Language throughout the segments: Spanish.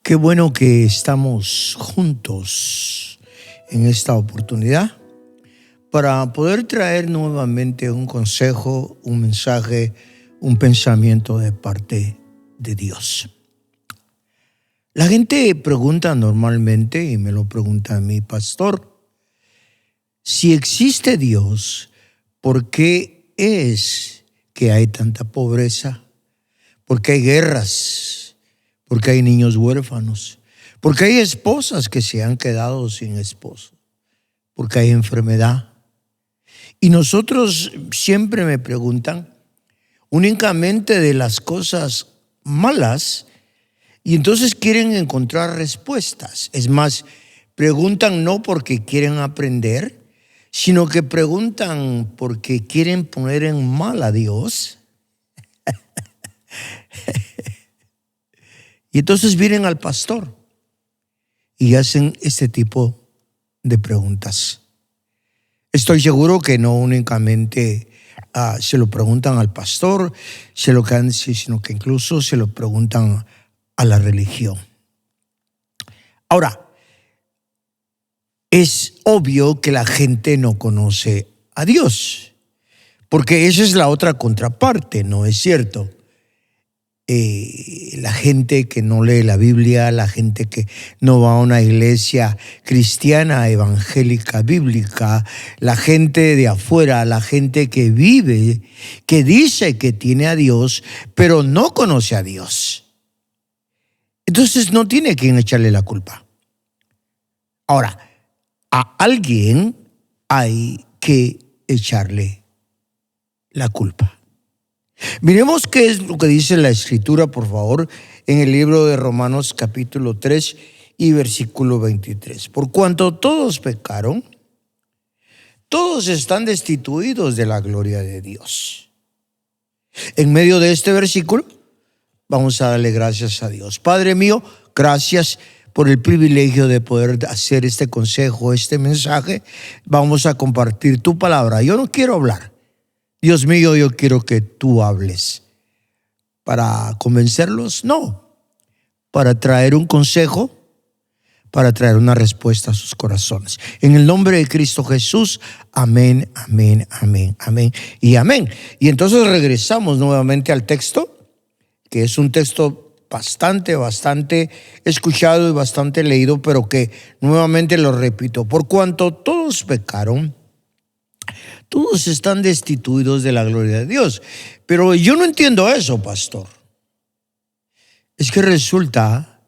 Qué bueno que estamos juntos en esta oportunidad para poder traer nuevamente un consejo, un mensaje, un pensamiento de parte de Dios. La gente pregunta normalmente, y me lo pregunta mi pastor, si existe Dios, ¿por qué es que hay tanta pobreza? ¿Por qué hay guerras? ¿Por qué hay niños huérfanos? ¿Por qué hay esposas que se han quedado sin esposo? ¿Por qué hay enfermedad? Y nosotros siempre me preguntan únicamente de las cosas malas y entonces quieren encontrar respuestas. Es más, preguntan no porque quieren aprender, sino que preguntan porque quieren poner en mal a Dios. Y entonces vienen al pastor y hacen este tipo de preguntas. Estoy seguro que no únicamente se lo preguntan al pastor, sino que incluso se lo preguntan a la religión. Ahora, es obvio que la gente no conoce a Dios, porque esa es la otra contraparte, ¿no es cierto? La gente que no lee la Biblia, la gente que no va a una iglesia cristiana, evangélica, bíblica, la gente de afuera, la gente que vive, que dice que tiene a Dios, pero no conoce a Dios. Entonces no tiene quien echarle la culpa. Ahora, a alguien hay que echarle la culpa. Miremos qué es lo que dice la Escritura, por favor, en el libro de Romanos capítulo 3 y versículo 23. Por cuanto todos pecaron, todos están destituidos de la gloria de Dios. En medio de este versículo, vamos a darle gracias a Dios. Padre mío, gracias por el privilegio de poder hacer este consejo, este mensaje. Vamos a compartir tu palabra. Yo no quiero hablar. Dios mío, yo quiero que tú hables. ¿Para convencerlos? No. Para traer un consejo, para traer una respuesta a sus corazones. En el nombre de Cristo Jesús, amén, amén, amén, amén y amén. Y entonces regresamos nuevamente al texto, que es un texto bastante escuchado y bastante leído, pero que nuevamente lo repito. Por cuanto todos pecaron, todos están destituidos de la gloria de Dios. Pero yo no entiendo eso, pastor. Es que resulta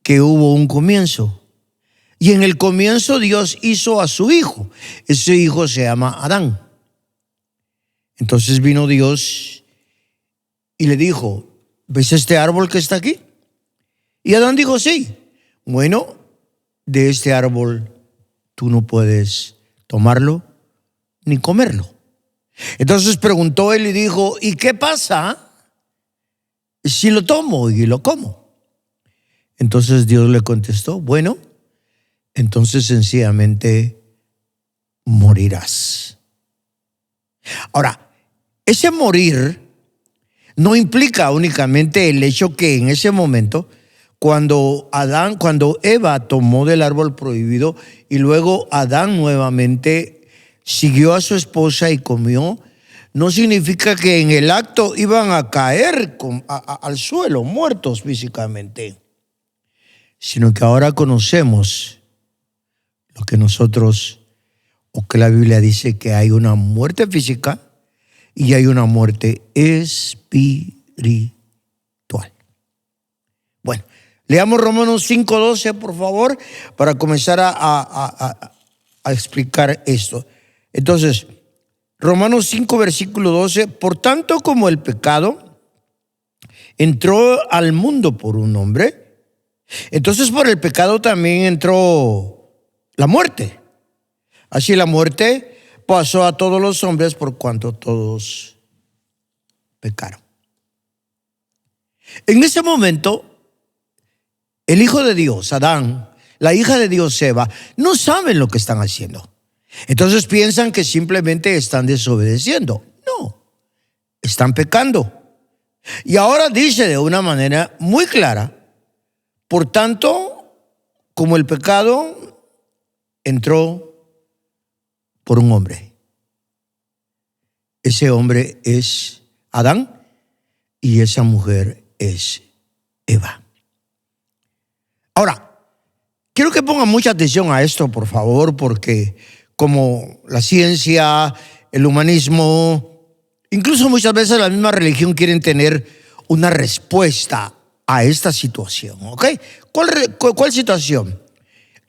que hubo un comienzo. Y en el comienzo Dios hizo a su hijo. Ese hijo se llama Adán. Entonces vino Dios y le dijo, ¿ves este árbol que está aquí? Y Adán dijo, sí. Bueno, de este árbol tú no puedes tomarlo ni comerlo. Entonces preguntó él y dijo, ¿y qué pasa si lo tomo y lo como? Entonces Dios le contestó, bueno, entonces sencillamente morirás. Ahora, ese morir no implica únicamente el hecho que en ese momento, cuando Eva tomó del árbol prohibido y luego Adán nuevamente siguió a su esposa y comió, no significa que en el acto iban a caer al suelo, muertos físicamente, sino que ahora conocemos lo que nosotros, o que la Biblia dice que hay una muerte física y hay una muerte espiritual. Bueno, leamos Romanos 5:12, por favor, para comenzar a explicar esto. Entonces, Romanos 5, versículo 12, por tanto como el pecado entró al mundo por un hombre, entonces por el pecado también entró la muerte. Así la muerte pasó a todos los hombres por cuanto todos pecaron. En ese momento, el Hijo de Dios, Adán, la hija de Dios, Eva, no saben lo que están haciendo. Entonces piensan que simplemente están desobedeciendo. No, están pecando. Y ahora dice de una manera muy clara Por tanto, como el pecado entró por un hombre, ese hombre es Adán y esa mujer es Eva. Ahora, quiero que pongan mucha atención a esto, por favor, porque como la ciencia, el humanismo, incluso muchas veces la misma religión quieren tener una respuesta a esta situación, ¿ok? ¿Cuál situación?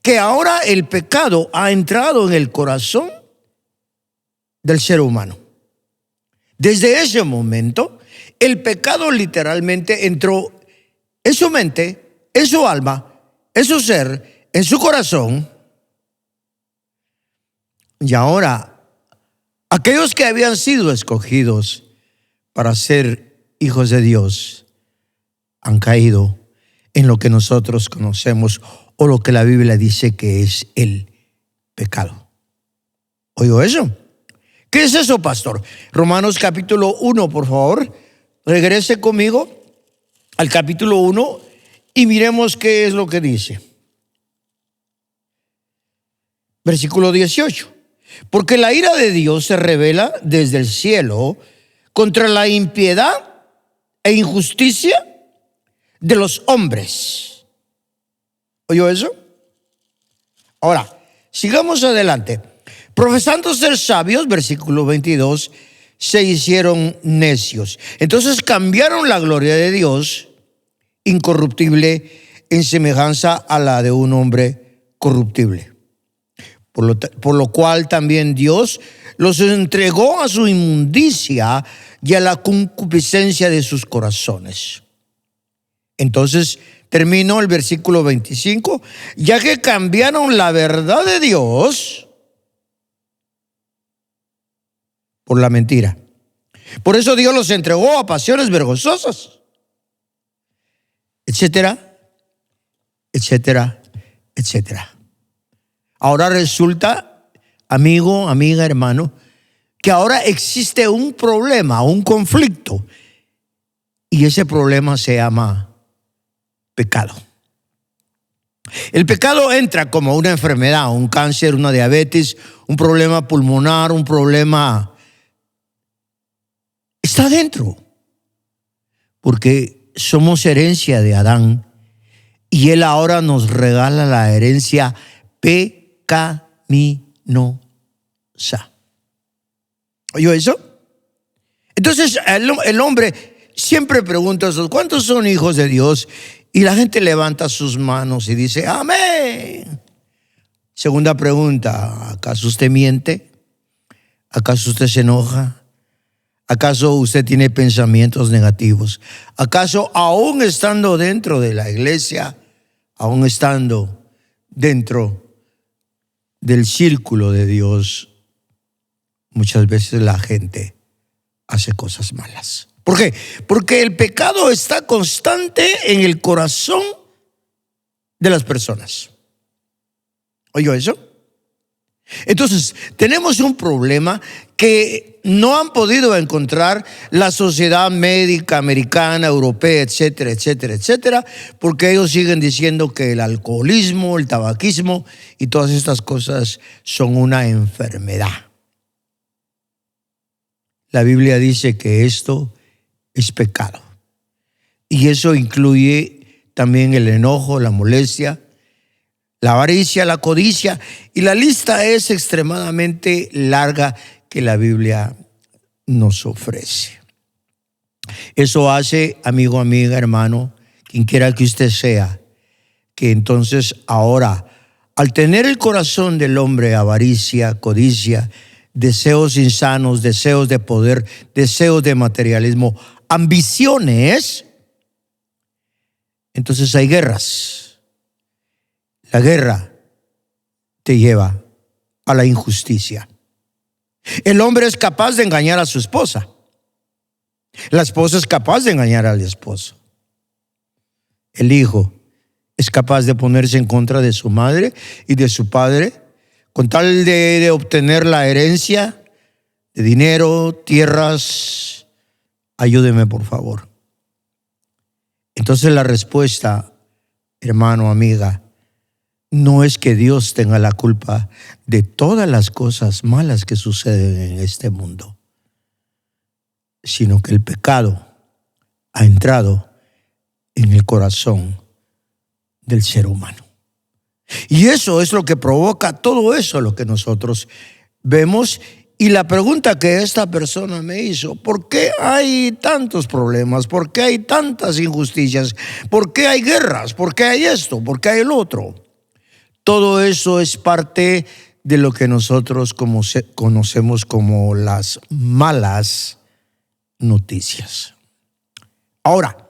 Que ahora el pecado ha entrado en el corazón del ser humano. Desde ese momento, el pecado literalmente entró en su mente, en su alma, en su ser, en su corazón. Y ahora, aquellos que habían sido escogidos para ser hijos de Dios han caído en lo que nosotros conocemos o lo que la Biblia dice que es el pecado. ¿Oyó eso? ¿Qué es eso, pastor? Romanos capítulo 1, por favor. Regrese conmigo al capítulo 1 y miremos qué es lo que dice. Versículo 18. Porque la ira de Dios se revela desde el cielo contra la impiedad e injusticia de los hombres. ¿Oyó eso? Ahora, sigamos adelante. Profesando ser sabios, versículo 22, se hicieron necios. Entonces cambiaron la gloria de Dios, incorruptible, en semejanza a la de un hombre corruptible. Por lo cual también Dios los entregó a su inmundicia y a la concupiscencia de sus corazones. Entonces terminó el versículo 25, ya que cambiaron la verdad de Dios por la mentira. Por eso Dios los entregó a pasiones vergonzosas, etcétera, etcétera, etcétera. Ahora resulta, amigo, amiga, hermano, que ahora existe un problema, un conflicto, y ese problema se llama pecado. El pecado entra como una enfermedad, un cáncer, una diabetes, un problema pulmonar, un problema. Está dentro, porque somos herencia de Adán y él ahora nos regala la herencia pecaminosa. ¿Oyó eso? Entonces el hombre siempre pregunta, ¿cuántos son hijos de Dios? Y la gente levanta sus manos y dice, amén. Segunda pregunta, ¿acaso usted miente? ¿Acaso usted se enoja? ¿Acaso usted tiene pensamientos negativos? ¿Acaso aún estando dentro de la iglesia, aún estando dentro del círculo de Dios, muchas veces la gente hace cosas malas? ¿Por qué? Porque el pecado está constante en el corazón de las personas. ¿Oyó eso? Entonces, tenemos un problema que no han podido encontrar la sociedad médica americana, europea, etcétera, etcétera, etcétera, porque ellos siguen diciendo que el alcoholismo, el tabaquismo y todas estas cosas son una enfermedad. La Biblia dice que esto es pecado. Y eso incluye también el enojo, la molestia, la avaricia, la codicia, y la lista es extremadamente larga que la Biblia nos ofrece. Eso hace, amigo, amiga, hermano, quien quiera que usted sea, que entonces ahora, al tener el corazón del hombre avaricia, codicia, deseos insanos, deseos de poder, deseos de materialismo, ambiciones, entonces hay guerras. La guerra te lleva a la injusticia. El hombre es capaz de engañar a su esposa. La esposa es capaz de engañar al esposo. El hijo es capaz de ponerse en contra de su madre y de su padre con tal de obtener la herencia de dinero, tierras. Ayúdeme, por favor. Entonces la respuesta hermano, amiga, no es que Dios tenga la culpa de todas las cosas malas que suceden en este mundo, sino que el pecado ha entrado en el corazón del ser humano. Y eso es lo que provoca todo eso, lo que nosotros vemos. Y la pregunta que esta persona me hizo: ¿por qué hay tantos problemas? ¿Por qué hay tantas injusticias? ¿Por qué hay guerras? ¿Por qué hay esto? ¿Por qué hay el otro? Todo eso es parte de lo que nosotros conocemos como las malas noticias. Ahora,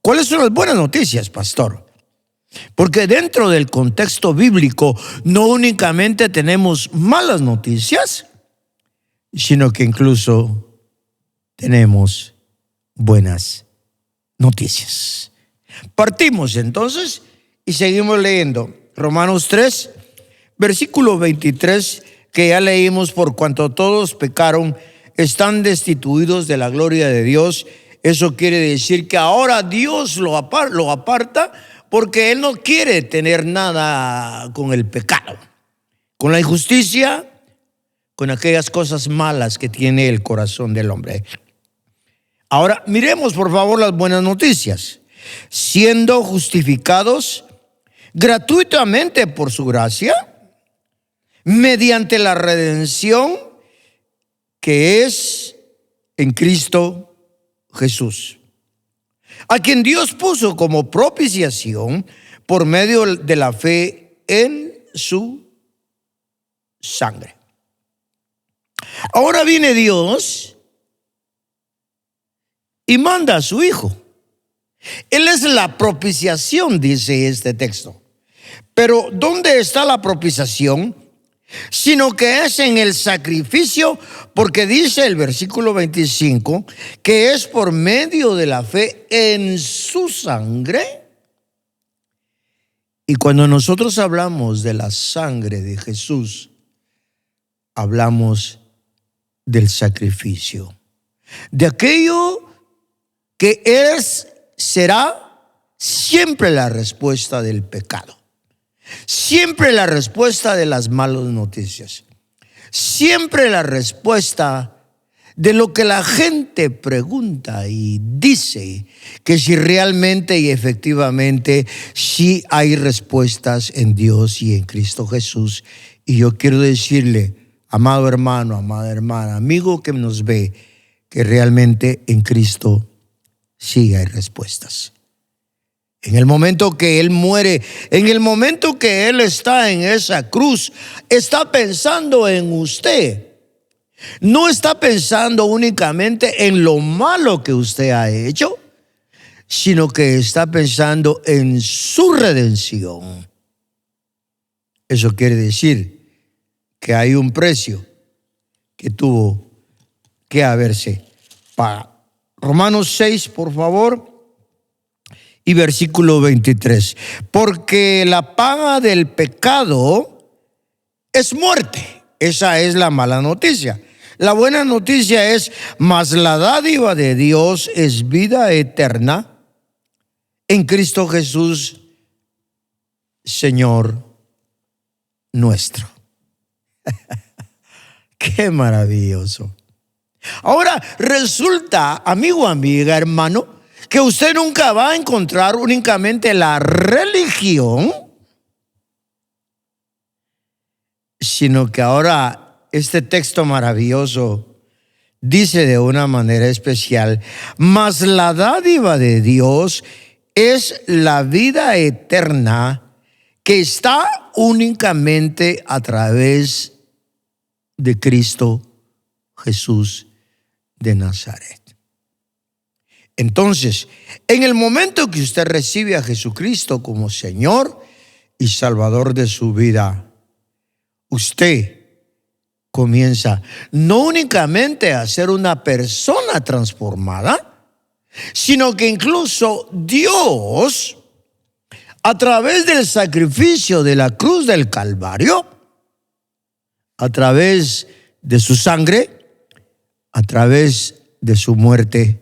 ¿cuáles son las buenas noticias, pastor? Porque dentro del contexto bíblico no únicamente tenemos malas noticias, sino que incluso tenemos buenas noticias. Partimos entonces y seguimos leyendo. Romanos 3, versículo 23, que ya leímos: por cuanto todos pecaron, están destituidos de la gloria de Dios. Eso quiere decir que ahora Dios lo aparta, porque Él no quiere tener nada con el pecado, con la injusticia, con aquellas cosas malas que tiene el corazón del hombre. Ahora miremos por favor las buenas noticias. Siendo justificados gratuitamente por su gracia, mediante la redención que es en Cristo Jesús, a quien Dios puso como propiciación por medio de la fe en su sangre. Ahora viene Dios y manda a su Hijo. Él es la propiciación, dice este texto. Pero ¿dónde está la propiciación? Sino que es en el sacrificio, porque dice el versículo 25 que es por medio de la fe en su sangre. Y cuando nosotros hablamos de la sangre de Jesús, hablamos del sacrificio, de aquello que será siempre la respuesta del pecado, siempre la respuesta de las malas noticias, siempre la respuesta de lo que la gente pregunta y dice, que si realmente y efectivamente sí hay respuestas en Dios y en Cristo Jesús. Y yo quiero decirle, amado hermano, amada hermana, amigo que nos ve, que realmente en Cristo sí hay respuestas. En el momento que Él muere, en el momento que Él está en esa cruz, está pensando en usted. No está pensando únicamente en lo malo que usted ha hecho, sino que está pensando en su redención. Eso quiere decir que hay un precio que tuvo que haberse pagado. Romanos 6, por favor. Y versículo 23, porque la paga del pecado es muerte. Esa es la mala noticia. La buena noticia es: mas la dádiva de Dios es vida eterna en Cristo Jesús, Señor nuestro. Qué maravilloso. Ahora resulta, amigo, amiga, hermano, que usted nunca va a encontrar únicamente la religión, sino que ahora este texto maravilloso dice de una manera especial: mas la dádiva de Dios es la vida eterna que está únicamente a través de Cristo Jesús de Nazaret. Entonces, en el momento que usted recibe a Jesucristo como Señor y Salvador de su vida, usted comienza no únicamente a ser una persona transformada, sino que incluso Dios, a través del sacrificio de la cruz del Calvario, a través de su sangre, a través de su muerte,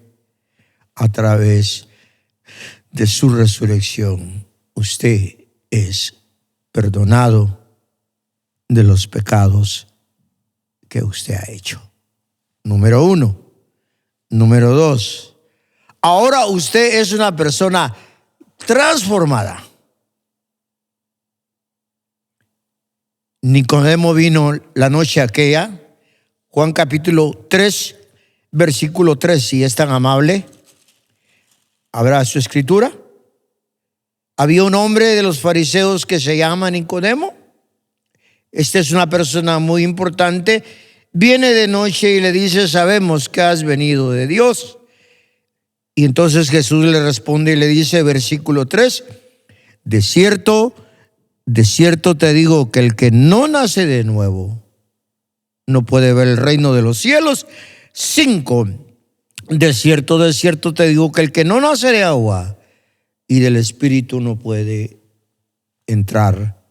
a través de su resurrección, usted es perdonado de los pecados que usted ha hecho. Número 1. Número 2. Ahora usted es una persona transformada. Nicodemo vino la noche aquella, Juan capítulo 3, versículo 3, si es tan amable, abra su escritura. Había un hombre de los fariseos que se llama Nicodemo. Esta es una persona muy importante. Viene de noche y le dice: sabemos que has venido de Dios. Y entonces Jesús le responde y le dice, versículo 3, de cierto te digo que el que no nace de nuevo no puede ver el reino de los cielos. 5, de cierto te digo que el que no nace de agua y del Espíritu no puede entrar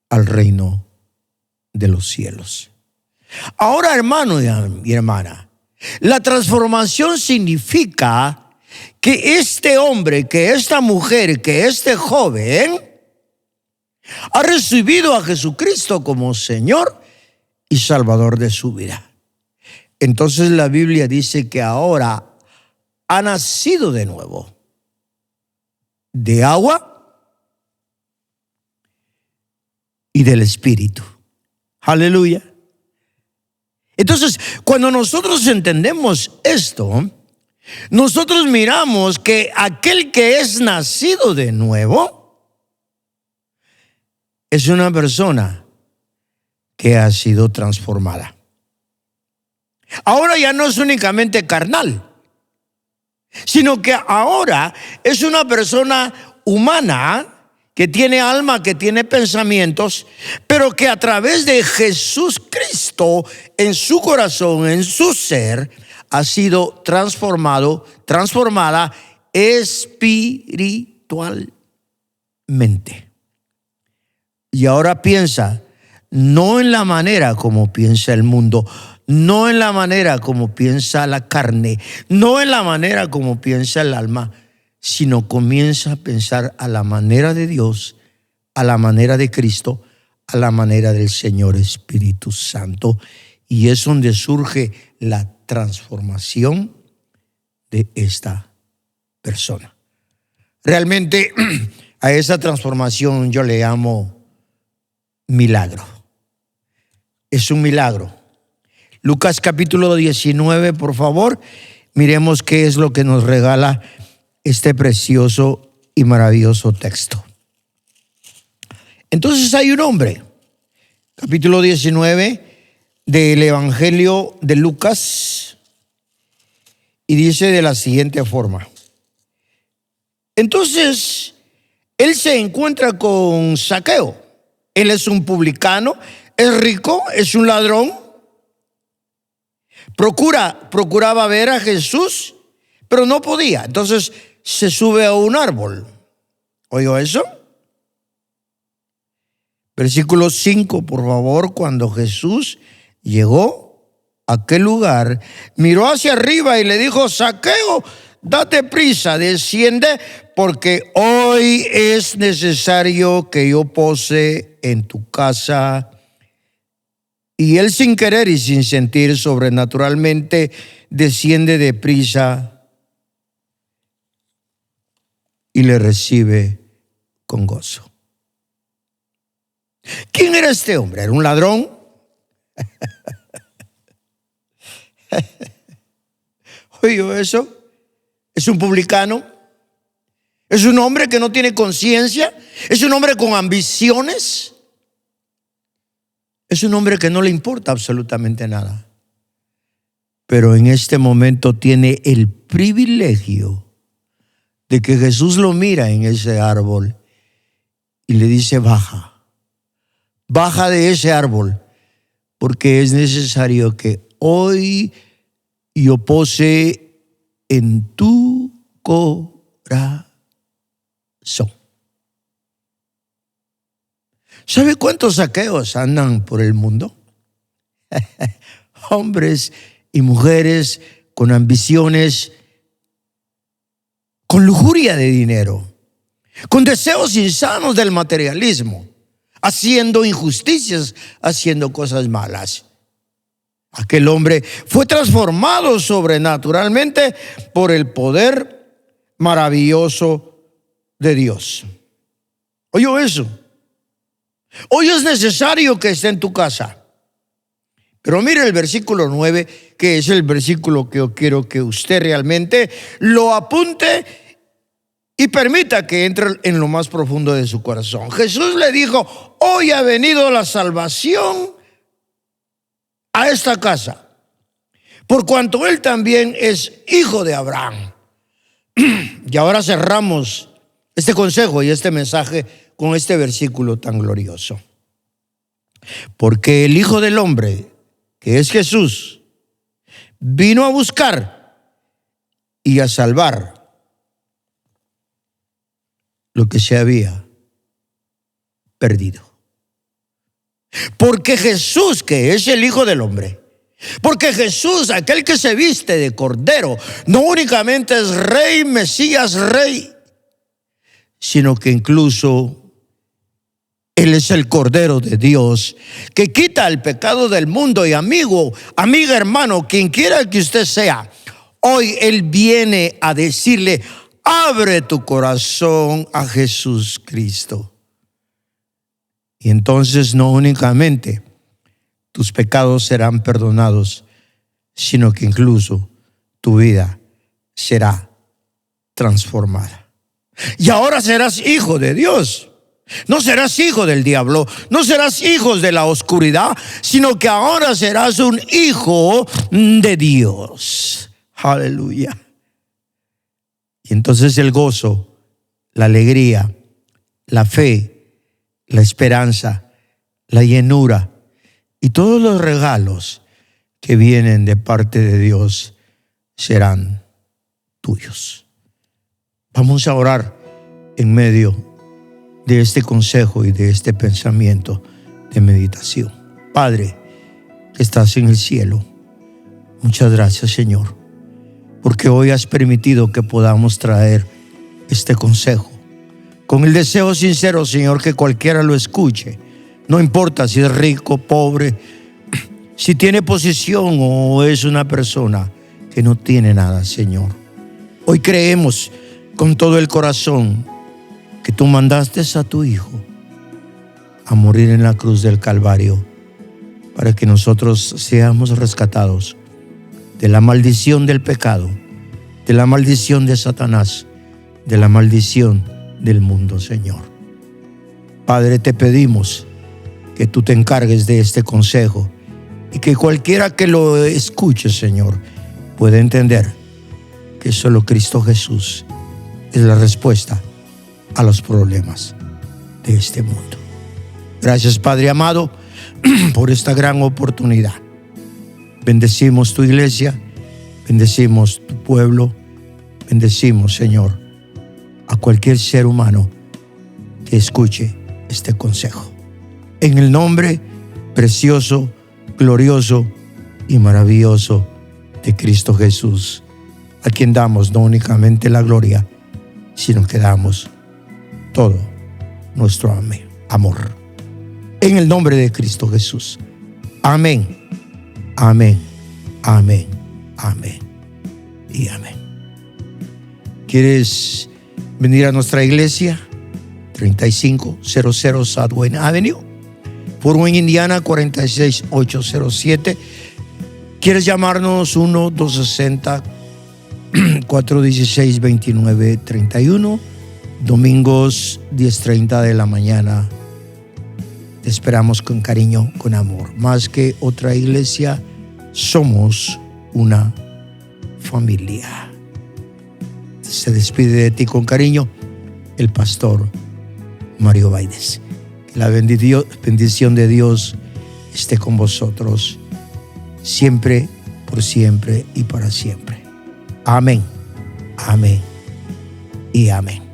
al reino de los cielos. Ahora, hermano y hermana, la transformación significa que este hombre, que esta mujer, que este joven ha recibido a Jesucristo como Señor y Salvador de su vida. Entonces la Biblia dice que ahora ha nacido de nuevo de agua y del Espíritu. Aleluya. Entonces, cuando nosotros entendemos esto, nosotros miramos que aquel que es nacido de nuevo es una persona que ha sido transformada. Ahora ya no es únicamente carnal, sino que ahora es una persona humana que tiene alma, que tiene pensamientos, pero que a través de Jesús Cristo en su corazón, en su ser, ha sido transformada espiritualmente. Y ahora piensa, no en la manera como piensa el mundo, no en la manera como piensa la carne, no en la manera como piensa el alma, sino comienza a pensar a la manera de Dios, a la manera de Cristo, a la manera del Señor Espíritu Santo. Y es donde surge la transformación de esta persona. Realmente a esa transformación yo le llamo milagro. Es un milagro. Lucas capítulo 19, por favor, miremos qué es lo que nos regala este precioso y maravilloso texto. Entonces hay un hombre, capítulo 19 del Evangelio de Lucas, y dice de la siguiente forma. Entonces él se encuentra con Zaqueo. Él es un publicano, es rico, es un ladrón. Procuraba ver a Jesús, pero no podía. Entonces se sube a un árbol. ¿Oyó eso? Versículo 5, por favor. Cuando Jesús llegó a aquel lugar, miró hacia arriba y le dijo: Zaqueo, date prisa, desciende, porque hoy es necesario que yo pose en tu casa. Y él, sin querer y sin sentir, sobrenaturalmente desciende deprisa y le recibe con gozo. ¿Quién era este hombre? ¿Era un ladrón? ¿Oyó eso? ¿Es un publicano? ¿Es un hombre que no tiene conciencia? ¿Es un hombre con ambiciones? Es un hombre que no le importa absolutamente nada. Pero en este momento tiene el privilegio de que Jesús lo mira en ese árbol y le dice: baja de ese árbol, porque es necesario que hoy yo pose en tu corazón. ¿Sabe cuántos Zaqueos andan por el mundo? Hombres y mujeres con ambiciones, con lujuria de dinero, con deseos insanos del materialismo, haciendo injusticias, haciendo cosas malas. Aquel hombre fue transformado sobrenaturalmente por el poder maravilloso de Dios. ¿Oyó eso? Hoy es necesario que esté en tu casa. Pero mire el versículo 9, que es el versículo que yo quiero que usted realmente lo apunte y permita que entre en lo más profundo de su corazón. Jesús le dijo: hoy ha venido la salvación a esta casa, por cuanto él también es hijo de Abraham. Y ahora cerramos este consejo y este mensaje con este versículo tan glorioso. Porque el Hijo del Hombre, que es Jesús, vino a buscar y a salvar lo que se había perdido. Porque Jesús, que es el Hijo del Hombre, porque Jesús, aquel que se viste de Cordero, no únicamente es Rey, Mesías, Rey, sino que incluso Él es el Cordero de Dios, que quita el pecado del mundo. Y amigo, amiga, hermano, quien quiera que usted sea, hoy Él viene a decirle: abre tu corazón a Jesús Cristo. Y entonces no únicamente tus pecados serán perdonados, sino que incluso tu vida será transformada. Y ahora serás hijo de Dios. No serás hijo del diablo, no serás hijo de la oscuridad, sino que ahora serás un hijo de Dios. Aleluya. Y entonces el gozo, la alegría, la fe, la esperanza, la llenura y todos los regalos que vienen de parte de Dios serán tuyos. Vamos a orar en medio de este consejo y de este pensamiento de meditación. Padre, que estás en el cielo, muchas gracias, Señor, porque hoy has permitido que podamos traer este consejo con el deseo sincero, Señor, que cualquiera lo escuche. No importa si es rico, pobre, si tiene posición o es una persona que no tiene nada, Señor. Hoy creemos con todo el corazón que tú mandaste a tu Hijo a morir en la cruz del Calvario para que nosotros seamos rescatados de la maldición del pecado, de la maldición de Satanás, de la maldición del mundo, Señor. Padre, te pedimos que tú te encargues de este consejo y que cualquiera que lo escuche, Señor, pueda entender que solo Cristo Jesús es la respuesta a los problemas de este mundo. Gracias, Padre amado, por esta gran oportunidad. Bendecimos tu iglesia, bendecimos tu pueblo, bendecimos, Señor, a cualquier ser humano que escuche este consejo. En el nombre precioso, glorioso y maravilloso de Cristo Jesús, a quien damos no únicamente la gloria, sino que damos todo nuestro amor. En el nombre de Cristo Jesús. Amén, amén, amén, amén y amén. ¿Quieres venir a nuestra iglesia? 3500 Southwest Avenue, Fort Wayne, Indiana, 46807. ¿Quieres llamarnos? 1-260-416-2931. Domingos 10:30 de la mañana. Te esperamos con cariño, con amor. Más que otra iglesia, somos una familia. Se despide de ti con cariño el pastor Mario Baides. Que la bendición de Dios esté con vosotros siempre, por siempre y para siempre. Amén, amén y amén.